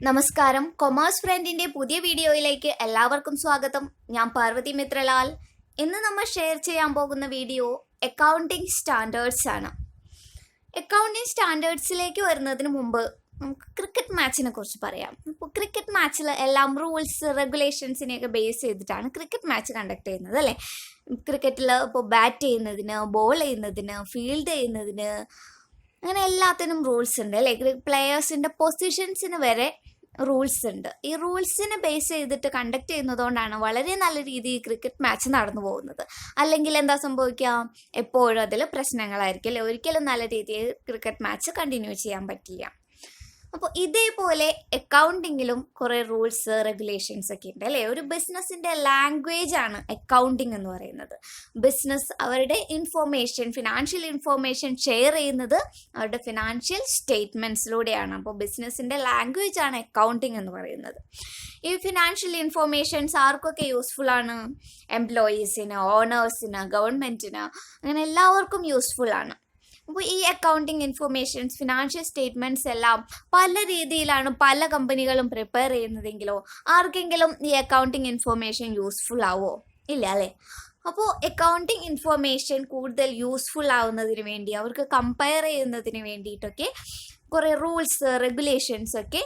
നമസ്കാരം. കൊമേഴ്സ് ഫ്രണ്ടിന്റെ പുതിയ വീഡിയോയിലേക്ക് എല്ലാവർക്കും സ്വാഗതം. ഞാൻ പാർവതി മിത്രലാൽ. ഇന്ന് നമ്മൾ ഷെയർ ചെയ്യാൻ പോകുന്ന വീഡിയോ അക്കൗണ്ടിംഗ് സ്റ്റാൻഡേർഡ്സ് ആണ്. അക്കൗണ്ടിംഗ് സ്റ്റാൻഡേർഡ്സിലേക്ക് വരുന്നതിന് മുമ്പ് നമുക്ക് ക്രിക്കറ്റ് മാച്ചിനെ കുറിച്ച് പറയാം. ഇപ്പോൾ ക്രിക്കറ്റ് മാച്ചിൽ എല്ലാം റൂൾസ് റെഗുലേഷൻസിനെയൊക്കെ ബേസ് ചെയ്തിട്ടാണ് ക്രിക്കറ്റ് മാച്ച് കണ്ടക്ട് ചെയ്യുന്നത് അല്ലേ. ക്രിക്കറ്റിൽ ഇപ്പോൾ ബാറ്റ് ചെയ്യുന്നതിന്, ബോൾ ചെയ്യുന്നതിന്, ഫീൽഡ് ചെയ്യുന്നതിന്, അങ്ങനെ എല്ലാത്തിനും റൂൾസ് ഉണ്ട് അല്ലേ. പ്ലെയേഴ്സിൻ്റെ പൊസിഷൻസിന് വരെ റൂൾസ് ഉണ്ട്. ഈ റൂൾസിനെ ബേസ് ചെയ്തിട്ട് കണ്ടക്ട് ചെയ്യുന്നതുകൊണ്ടാണ് വളരെ നല്ല രീതിയിൽ ക്രിക്കറ്റ് മാച്ച് നടന്നു പോകുന്നത്. അല്ലെങ്കിൽ എന്താ സംഭവിക്കുക, എപ്പോഴും അതിൽ പ്രശ്നങ്ങളായിരിക്കും അല്ലേ. ഒരിക്കലും നല്ല രീതിയിൽ ക്രിക്കറ്റ് മാച്ച് കണ്ടിന്യൂ ചെയ്യാൻ പറ്റില്ല. അപ്പോൾ ഇതേപോലെ അക്കൗണ്ടിങ്ങിലും കുറേ റൂൾസ് റെഗുലേഷൻസ് ഒക്കെ ഉണ്ട് അല്ലേ. ഒരു ബിസിനസ്സിൻ്റെ ലാംഗ്വേജ് ആണ് അക്കൗണ്ടിങ് എന്ന് പറയുന്നത്. ബിസിനസ് അവരുടെ ഇൻഫോർമേഷൻ, ഫിനാൻഷ്യൽ ഇൻഫോർമേഷൻ ഷെയർ ചെയ്യുന്നത് അവരുടെ ഫിനാൻഷ്യൽ സ്റ്റേറ്റ്മെൻറ്റ്സിലൂടെയാണ്. അപ്പോൾ ബിസിനസ്സിൻ്റെ ലാംഗ്വേജ് ആണ് അക്കൗണ്ടിങ് എന്ന് പറയുന്നത്. ഈ ഫിനാൻഷ്യൽ ഇൻഫോർമേഷൻസ് ആർക്കൊക്കെ യൂസ്ഫുൾ ആണ്? എംപ്ലോയീസിന്, ഓണേഴ്സിന്, ഗവൺമെൻറ്റിന്, അങ്ങനെ എല്ലാവർക്കും യൂസ്ഫുൾ ആണ്. അപ്പോൾ ഈ അക്കൗണ്ടിങ് ഇൻഫർമേഷൻസ്, ഫിനാൻഷ്യൽ സ്റ്റേറ്റ്മെൻറ്റ്സ് എല്ലാം പല രീതിയിലാണ് പല കമ്പനികളും പ്രിപ്പയർ ചെയ്യുന്നതെങ്കിലോ ആർക്കെങ്കിലും ഈ അക്കൗണ്ടിങ് ഇൻഫർമേഷൻ യൂസ്ഫുൾ ആവോ? ഇല്ല അല്ലേ. അപ്പോൾ അക്കൗണ്ടിങ് ഇൻഫർമേഷൻ കൂടുതൽ യൂസ്ഫുൾ ആവുന്നതിന് വേണ്ടി, അവർക്ക് കമ്പയർ ചെയ്യുന്നതിന് വേണ്ടിയിട്ടൊക്കെ കുറേ റൂൾസ് റെഗുലേഷൻസ് ഒക്കെ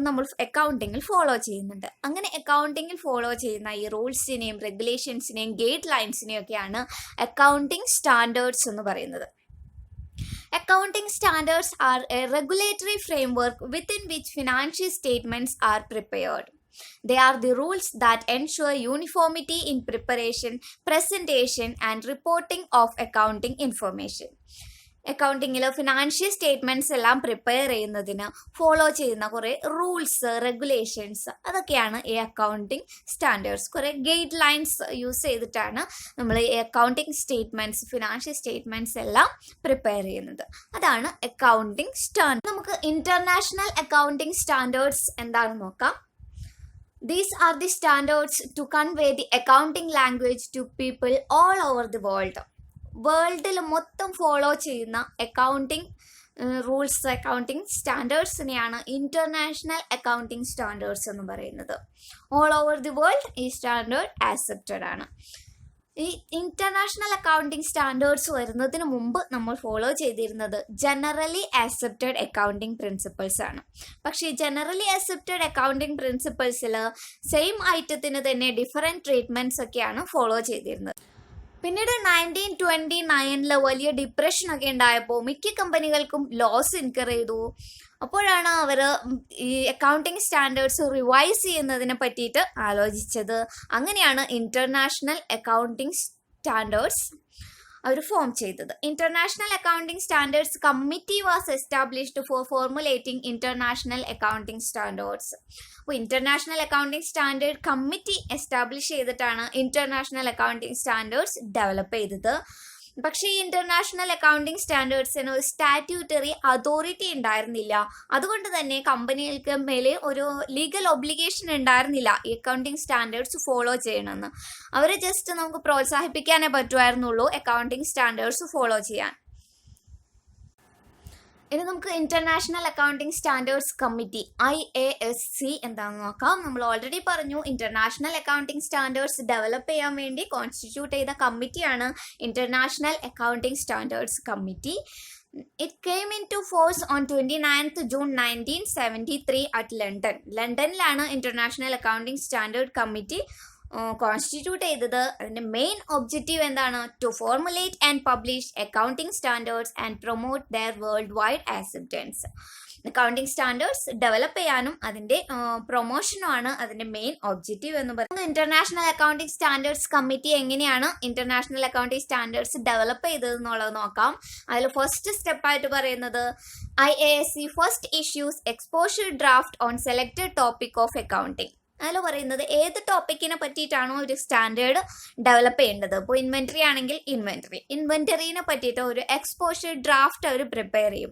നമ്മൾ അക്കൗണ്ടിങ്ങിൽ ഫോളോ ചെയ്യുന്നുണ്ട്. അങ്ങനെ അക്കൗണ്ടിങ്ങിൽ ഫോളോ ചെയ്യുന്ന ഈ റൂൾസിനെയും റെഗുലേഷൻസിനെയും ഗൈഡ് ലൈൻസിനെയും ഒക്കെയാണ് അക്കൗണ്ടിങ് സ്റ്റാൻഡേർഡ്സ് എന്ന് പറയുന്നത്. Accounting standards are a regulatory framework within which financial statements are prepared. They are the rules that ensure uniformity in preparation, presentation, and reporting of accounting information. അക്കൗണ്ടിങ്ങിൽ financial statements എല്ലാം prepare ചെയ്യുന്നതിന് follow ചെയ്യുന്ന കുറേ rules regulations, അതൊക്കെയാണ് ഈ accounting standards. കുറേ guidelines use ചെയ്തിട്ടാണ് നമ്മൾ ഈ അക്കൗണ്ടിങ് സ്റ്റേറ്റ്മെൻറ്റ്സ്, ഫിനാൻഷ്യൽ സ്റ്റേറ്റ്മെൻറ്റ്സ് എല്ലാം പ്രിപ്പയർ ചെയ്യുന്നത്. അതാണ് അക്കൗണ്ടിങ് സ്റ്റാൻഡേർഡ്. നമുക്ക് ഇന്റർനാഷണൽ അക്കൗണ്ടിങ് സ്റ്റാൻഡേർഡ്സ് എന്താണെന്ന് നോക്കാം. These are the standards to convey the accounting language to people all over the world. വേൾഡിൽ മൊത്തം ഫോളോ ചെയ്യുന്ന അക്കൗണ്ടിങ് റൂൾസ്, അക്കൗണ്ടിങ് സ്റ്റാൻഡേർഡ്സിനെയാണ് ഇന്റർനാഷണൽ അക്കൗണ്ടിങ് സ്റ്റാൻഡേർഡ്സ് എന്ന് പറയുന്നത്. ഓൾ ഓവർ ദി വേൾഡ് ഈ സ്റ്റാൻഡേർഡ് ആക്സെപ്റ്റഡ് ആണ്. ഈ ഇന്റർനാഷണൽ അക്കൗണ്ടിങ് സ്റ്റാൻഡേർഡ്സ് വരുന്നതിന് മുമ്പ് നമ്മൾ ഫോളോ ചെയ്തിരുന്നത് ജനറലി ആക്സെപ്റ്റഡ് അക്കൗണ്ടിങ് പ്രിൻസിപ്പിൾസ് ആണ്. പക്ഷേ ജനറലി ആക്സെപ്റ്റഡ് അക്കൗണ്ടിങ് പ്രിൻസിപ്പിൾസിൽ സെയിം ഐറ്റത്തിന് തന്നെ ഡിഫറെൻറ്റ് ട്രീറ്റ്മെൻറ്റ്സ് ഒക്കെയാണ് ഫോളോ ചെയ്തിരുന്നത്. പിന്നീട് 1929 വലിയ ഡിപ്രഷനൊക്കെ ഉണ്ടായപ്പോൾ മിക്ക കമ്പനികൾക്കും ലോസ് ഇൻകർ ചെയ്തു. അപ്പോഴാണ് അവർ ഈ അക്കൗണ്ടിങ് സ്റ്റാൻഡേർഡ്സ് റിവൈസ് ചെയ്യുന്നതിനെ പറ്റിയിട്ട് ആലോചിച്ചത്. അങ്ങനെയാണ് ഇന്റർനാഷണൽ അക്കൗണ്ടിങ് സ്റ്റാൻഡേർഡ്സ് അവർ ഫോം ചെയ്തത്. International accounting standards committee was established for formulating international accounting standards. അപ്പോൾ international accounting standard committee establish ചെയ്തിട്ടാണ് ഇന്റർനാഷണൽ അക്കൗണ്ടിംഗ് സ്റ്റാൻഡേർഡ്സ് ഡെവലപ്പ് ചെയ്തത്. പക്ഷേ ഈ ഇന്റർനാഷണൽ അക്കൗണ്ടിംഗ് സ്റ്റാൻഡേർഡ്സിന് ഒരു സ്റ്റാറ്റ്യൂട്ടറി അതോറിറ്റി ഉണ്ടായിരുന്നില്ല. അതുകൊണ്ട് തന്നെ കമ്പനികൾക്ക് മേലെ ഒരു ലീഗൽ ഒബ്ലിഗേഷൻ ഉണ്ടായിരുന്നില്ല ഈ അക്കൗണ്ടിംഗ് സ്റ്റാൻഡേർഡ്സ് ഫോളോ ചെയ്യണമെന്ന്. അവരെ ജസ്റ്റ് നമുക്ക് പ്രോത്സാഹിപ്പിക്കാനേ പറ്റുമായിരുന്നുള്ളൂ അക്കൗണ്ടിംഗ് സ്റ്റാൻഡേർഡ്സ് ഫോളോ ചെയ്യാൻ. ഇനി നമുക്ക് international accounting standards committee IASC എന്താണെന്ന് നോക്കാം. നമ്മൾ ഓൾറെഡി പറഞ്ഞു, ഇന്റർനാഷണൽ അക്കൗണ്ടിംഗ് സ്റ്റാൻഡേർഡ്സ് ഡെവലപ്പ് ചെയ്യാൻ വേണ്ടി കോൺസ്റ്റിറ്റ്യൂട്ട് ചെയ്ത കമ്മിറ്റിയാണ് international accounting standards committee. It came into force on 29th June 1973 at London. ലണ്ടനിലാണ് international accounting standard committee constitute ചെയ്തത്. അതിൻ്റെ മെയിൻ ഒബ്ജക്റ്റീവ് എന്താണ്? To formulate and publish accounting standards and promote their worldwide acceptance. Accounting standards develop ചെയ്യാനും അതിൻ്റെ പ്രൊമോഷനുമാണ് അതിൻ്റെ main objective എന്ന് പറയുന്നത്. ഇന്റർനാഷണൽ അക്കൗണ്ടിംഗ് സ്റ്റാൻഡേർഡ്സ് കമ്മിറ്റി എങ്ങനെയാണ് ഇന്റർനാഷണൽ അക്കൗണ്ടിംഗ് സ്റ്റാൻഡേർഡ്സ് ഡെവലപ്പ് ചെയ്തത് എന്നുള്ളത് നോക്കാം. അതിൽ ഫസ്റ്റ് സ്റ്റെപ്പായിട്ട് പറയുന്നത് IASC first issues exposure draft on selected topic of accounting. അതിൽ പറയുന്നത് ഏത് ടോപ്പിക്കിനെ പറ്റിയിട്ടാണോ ഒരു സ്റ്റാൻഡേർഡ് ഡെവലപ്പ് ചെയ്യേണ്ടത്. ഇപ്പോൾ ഇൻവെന്ററി ആണെങ്കിൽ ഇൻവെന്ററിനെ പറ്റിയിട്ട് ഒരു എക്സ്പോഷർ ഡ്രാഫ്റ്റ് അവർ പ്രിപ്പയർ ചെയ്യും.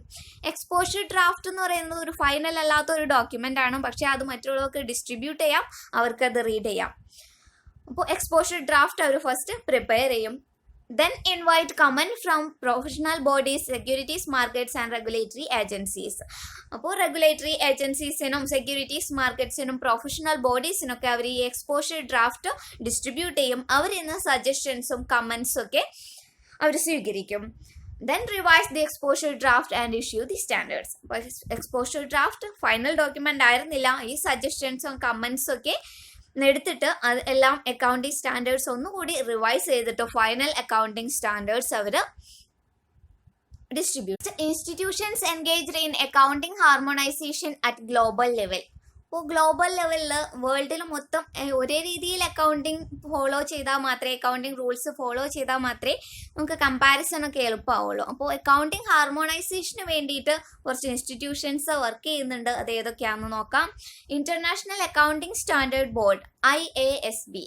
എക്സ്പോഷർ ഡ്രാഫ്റ്റ് എന്ന് പറയുന്നത് ഒരു ഫൈനൽ അല്ലാത്ത ഒരു ഡോക്യുമെന്റ് ആണ്. പക്ഷേ അത് മറ്റുള്ളവർക്ക് ഡിസ്ട്രിബ്യൂട്ട് ചെയ്യാം, അവർക്കത് റീഡ് ചെയ്യാം. അപ്പോൾ എക്സ്പോഷർ ഡ്രാഫ്റ്റ് അവർ ഫസ്റ്റ് പ്രിപ്പയർ ചെയ്യും. then invite comment from professional bodies, securities markets and regulatory agencies. അപ്പോൾ റെഗുലേറ്ററി ഏജൻസീസിനും സെക്യൂരിറ്റീസ് മാർക്കറ്റ്സിനും പ്രൊഫഷണൽ ബോഡീസിനൊക്കെ അവർ ഈ എക്സ്പോഷർ ഡ്രാഫ്റ്റ് ഡിസ്ട്രിബ്യൂട്ട് ചെയ്യും. അവരിൽ നിന്ന് സജഷൻസും കമൻസും ഒക്കെ അവർ സ്വീകരിക്കും. Then revise the exposure draft and issue the standards. അപ്പോൾ എക്സ്പോഷർ ഡ്രാഫ്റ്റ് ഫൈനൽ ഡോക്യുമെന്റ് ആയിരുന്നില്ല. ഈ സജഷൻസും കമൻസും ഒക്കെ എടുത്തിട്ട് അത് എല്ലാം അക്കൗണ്ടിങ് സ്റ്റാൻഡേർഡ്സ് ഒന്നുകൂടി റിവൈസ് ചെയ്തിട്ട് ഫൈനൽ അക്കൗണ്ടിങ് സ്റ്റാൻഡേർഡ്സ് അവർ distribute. Institutions engaged in accounting harmonisation at global level. ഇപ്പോൾ ഗ്ലോബൽ ലെവലിൽ വേൾഡിൽ മൊത്തം ഒരേ രീതിയിൽ അക്കൗണ്ടിങ് ഫോളോ ചെയ്താൽ മാത്രമേ, അക്കൗണ്ടിങ് റൂൾസ് ഫോളോ ചെയ്താൽ മാത്രമേ നമുക്ക് കമ്പാരിസൺ ഒക്കെ എളുപ്പമാവുള്ളൂ. അപ്പോൾ അക്കൗണ്ടിങ് ഹാർമോണൈസേഷന് വേണ്ടിയിട്ട് കുറച്ച് ഇൻസ്റ്റിറ്റ്യൂഷൻസ് വർക്ക് ചെയ്യുന്നുണ്ട്. അത് ഏതൊക്കെയാണെന്ന് നോക്കാം. International accounting standard board IASB,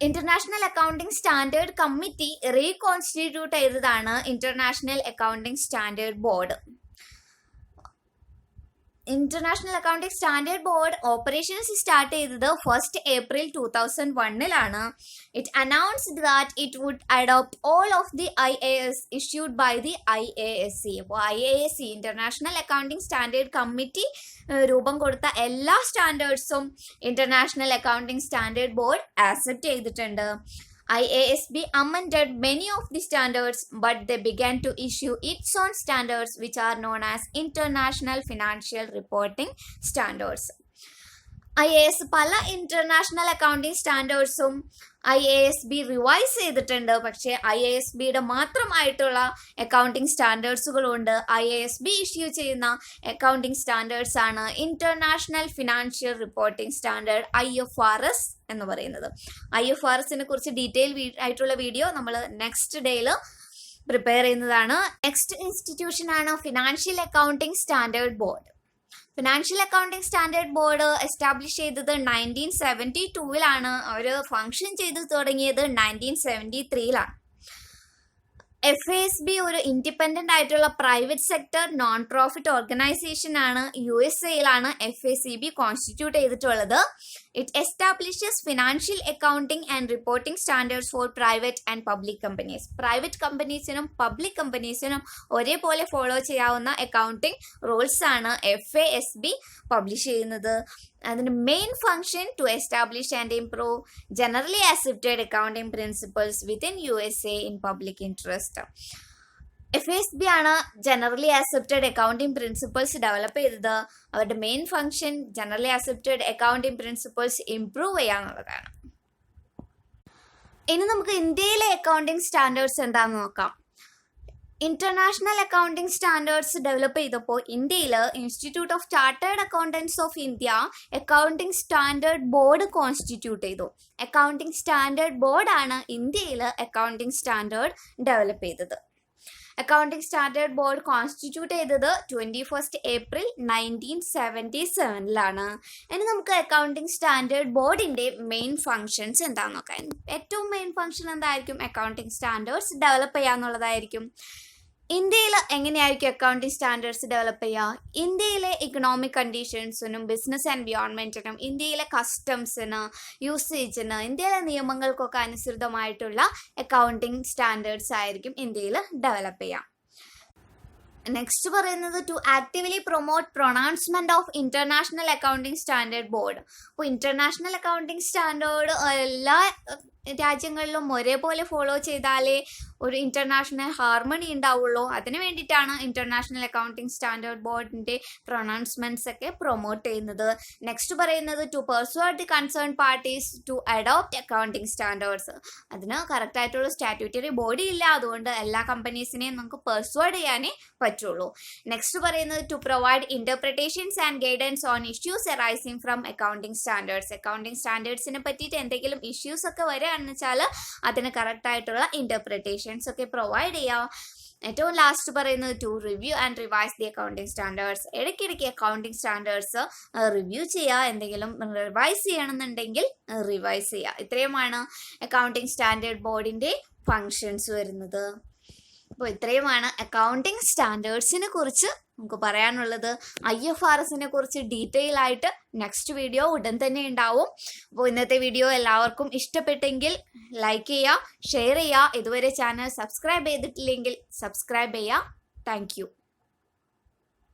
international accounting standard committee reconstitute ചെയ്തതാണ് international accounting standard board. International accounting standard board operations start ചെയ്തത് 1st April 2001 it announced that it would adopt all of the IAS issued by the IASC. അപ്പോൾ IASC international accounting standard committee രൂപം കൊടുത്ത എല്ലാ സ്റ്റാൻഡേർഡ്സും international accounting standard board accept ചെയ്തിട്ടുണ്ട്. IASB amended many of the standards, but they began to issue its own standards, which are known as International Financial Reporting Standards. IAS പല international accounting സ്റ്റാൻഡേർഡ്സും IASB revise ചെയ്തിട്ടുണ്ട്. പക്ഷേ IASBയുടെ മാത്രമായിട്ടുള്ള accounting സ്റ്റാൻഡേർഡ്സുകളുണ്ട്. IASB issue ചെയ്യുന്ന accounting standards ആണ് international financial reporting standard IFRS എന്ന് പറയുന്നത്. IFRSനെ കുറിച്ച് detail ആയിട്ടുള്ള video നമ്മൾ നെക്സ്റ്റ് ഡേയിൽ പ്രിപ്പയർ ചെയ്യുന്നതാണ്. നെക്സ്റ്റ് ഇൻസ്റ്റിറ്റ്യൂഷൻ ആണ് financial accounting standard board. Financial accounting standard board establish ചെയ്തത് 1972 അവർ ഫങ്ഷൻ ചെയ്ത് തുടങ്ങിയത് 1973. FASB ഒരു ഇൻഡിപെൻഡന്റ് ആയിട്ടുള്ള private sector non profit organisation ആണ്. USA FASB കോൺസ്റ്റിറ്റ്യൂട്ട് ചെയ്തിട്ടുള്ളത്. It establishes financial accounting and reporting standards for private and public companies. Private കമ്പനീസിനും public കമ്പനീസിനും ഒരേപോലെ ഫോളോ ചെയ്യാവുന്ന അക്കൗണ്ടിംഗ് റൂൾസ് ആണ് FASB പബ്ലിഷ് ചെയ്യുന്നത്. അതിന് main function to establish and improve generally accepted accounting principles within USA in public interest. FASB ആണ് generally accepted accounting principles develop ചെയ്തത്. അവരുടെ main function generally accepted accounting principles improve ചെയ്യാന്നുള്ളതാണ്. ഇനി നമുക്ക് ഇന്ത്യയിലെ accounting standards എന്താണെന്ന് നോക്കാം. ഇന്റർനാഷണൽ അക്കൗണ്ടിംഗ് സ്റ്റാൻഡേർഡ്സ് ഡെവലപ്പ് ചെയ്തപ്പോൾ ഇന്ത്യയിൽ institute of chartered accountants of India accounting standard board constitute ചെയ്തു. അക്കൗണ്ടിംഗ് സ്റ്റാൻഡേർഡ് ബോർഡാണ് ഇന്ത്യയിൽ അക്കൗണ്ടിംഗ് സ്റ്റാൻഡേർഡ് ഡെവലപ്പ് ചെയ്തത്. അക്കൗണ്ടിംഗ് സ്റ്റാൻഡേർഡ് ബോർഡ് കോൺസ്റ്റിറ്റ്യൂട്ട് ചെയ്തത് 21st April 1977. ഇനി നമുക്ക് അക്കൗണ്ടിംഗ് സ്റ്റാൻഡേർഡ് ബോർഡിന്റെ മെയിൻ ഫങ്ഷൻസ് എന്താണെന്ന് നോക്കാം. ഏറ്റവും മെയിൻ ഫങ്ഷൻ എന്തായിരിക്കും? അക്കൗണ്ടിംഗ് സ്റ്റാൻഡേർഡ്സ് ഡെവലപ്പ് ചെയ്യാന്നുള്ളതായിരിക്കും. ഇന്ത്യയിൽ എങ്ങനെയായിരിക്കും അക്കൗണ്ടിംഗ് സ്റ്റാൻഡേർഡ്സ് ഡെവലപ്പ് ചെയ്യുക? ഇന്ത്യയിലെ ഇക്കണോമിക് കണ്ടീഷൻസിനും ബിസിനസ് എൻവയോൺമെന്റിനും ഇന്ത്യയിലെ കസ്റ്റംസിന് യൂസേജിന് ഇന്ത്യയിലെ നിയമങ്ങൾക്കൊക്കെ അനുസൃതമായിട്ടുള്ള അക്കൗണ്ടിംഗ് സ്റ്റാൻഡേർഡ്സ് ആയിരിക്കും ഇന്ത്യയിൽ ഡെവലപ്പ് ചെയ്യുക. നെക്സ്റ്റ് പറയുന്നത് to actively promote pronouncement of international accounting standard board. അപ്പോൾ ഇന്റർനാഷണൽ അക്കൗണ്ടിംഗ് സ്റ്റാൻഡേർഡ് എല്ലാ രാജ്യങ്ങളിലും ഒരേപോലെ ഫോളോ ചെയ്താലേ ഒരു ഇന്റർനാഷണൽ ഹാർമണി ഉണ്ടാവുള്ളൂ. അതിന് വേണ്ടിയിട്ടാണ് ഇന്റർനാഷണൽ അക്കൗണ്ടിംഗ് സ്റ്റാൻഡേർഡ് ബോർഡിന്റെ പ്രൊണൗൺസ്മെന്റ്സ് ഒക്കെ പ്രൊമോട്ട് ചെയ്യുന്നത്. നെക്സ്റ്റ് പറയുന്നത് to persuade the concern parties to adopt accounting standards. അതിന് കറക്റ്റ് ആയിട്ടുള്ള സ്റ്റാറ്റ്യൂട്ടറി ബോഡി ഇല്ല. അതുകൊണ്ട് എല്ലാ കമ്പനീസിനെയും നമുക്ക് പെർസ്വാഡ് ചെയ്യാനേ പറ്റുള്ളൂ. നെക്സ്റ്റ് പറയുന്നത് to provide interpretations and guidance on issues arising from accounting standards. Accounting സ്റ്റാൻഡേർഡ്സിനെ പറ്റിയിട്ട് എന്തെങ്കിലും ഇഷ്യൂസ് ഒക്കെ വരികയാണെന്ന് വെച്ചാൽ അതിന് കറക്റ്റ് ആയിട്ടുള്ള ഇന്റർപ്രിട്ടേഷൻസ് ഒക്കെ പ്രൊവൈഡ് ചെയ്യാം. ഏറ്റവും ലാസ്റ്റ് പറയുന്നത് to review and revise the accounting standards. ഇടയ്ക്കിടയ്ക്ക് അക്കൗണ്ടിംഗ് സ്റ്റാൻഡേർഡ്സ് റിവ്യൂ ചെയ്യുക, എന്തെങ്കിലും റിവൈസ് ചെയ്യണമെന്നുണ്ടെങ്കിൽ റിവൈസ് ചെയ്യുക. ഇത്രയുമാണ് അക്കൗണ്ടിംഗ് സ്റ്റാൻഡേർഡ് ബോർഡിന്റെ ഫങ്ഷൻസ് വരുന്നത്. അപ്പോൾ ഇത്രയുമാണ് അക്കൗണ്ടിംഗ് സ്റ്റാൻഡേർഡ്സിനെ കുറിച്ച് നമുക്ക് പറയാനുള്ളത്. IFRSനെ കുറിച്ച് ഡീറ്റെയിൽ ആയിട്ട് നെക്സ്റ്റ് വീഡിയോ ഉടൻ തന്നെ ഉണ്ടാവും. അപ്പോൾ ഇന്നത്തെ വീഡിയോ എല്ലാവർക്കും ഇഷ്ടപ്പെട്ടെങ്കിൽ ലൈക്ക് ചെയ്യുക, ഷെയർ ചെയ്യുക. ഇതുവരെ ചാനൽ സബ്സ്ക്രൈബ് ചെയ്തിട്ടില്ലെങ്കിൽ സബ്സ്ക്രൈബ് ചെയ്യുക. താങ്ക്